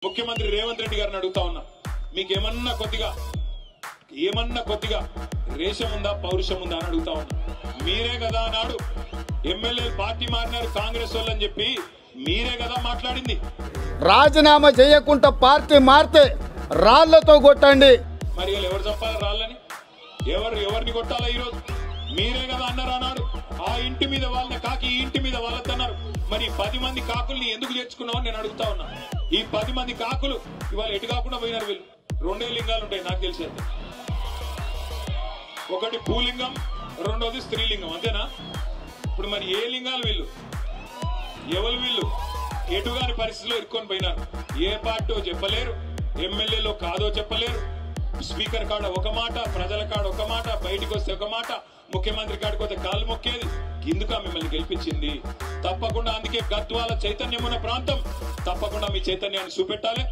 ముఖ్యమంత్రి రేవంత్ రెడ్డి గారిని అడుగుతా ఉన్నా, మీకేమన్నా కొద్దిగా రేషం ఉందా, పౌరుషం ఉందా అని అడుగుతా ఉన్నా. మీరే కదా నాడు ఎమ్మెల్యేలు పార్టీ మారినారు కాంగ్రెస్ వాళ్ళని చెప్పి మీరే కదా మాట్లాడింది. రాజీనామా చేయకుండా పార్టీ మారితే రాళ్లతో కొట్టండి. మరి ఎవరు చెప్పాలి రాళ్ళని? ఎవరిని కొట్టాలా? ఈరోజు మీరే కదా అన్నారు అన్నాడు. ఆ ఇంటి మీద వాళ్ళని కాకి ఈ ఇంటి మీద వాళ్ళద్దన్నారు. మరి 10 మంది కాకుల్ని ఎందుకు చేర్చుకున్నావు నేను అడుగుతా ఉన్నా. ఈ 10 మంది కాకులు ఇవాళ ఎటు కాకుండా పోయినారు. వీళ్ళు 2 లింగాలు ఉంటాయి నాకు తెలిసేది. ఒకటి భూలింగం, రెండోది స్త్రీలింగం, అంతేనా? ఇప్పుడు మరి ఏ లింగాలు వీళ్ళు? ఎవరు వీళ్ళు? ఎటుగాని పరిస్థితిలో ఇరుక్కొని పోయినారు. ఏ పార్టీ చెప్పలేరు, ఎమ్మెల్యేలో కాదో చెప్పలేరు. స్పీకర్ కాడ ఒక మాట, ప్రజల కాడ ఒక మాట, బయటికి వస్తే ఒక మాట, ముఖ్యమంత్రి కాడికి వస్తే కాళ్ళు మొక్కేది. ఇందుక మిమ్మల్ని గెలిపించింది. తప్పకుండా అందుకే గద్వాల చైతన్యం ఉన్న ప్రాంతం, తప్పకుండా మీ చైతన్యాన్ని చూపెట్టాలి.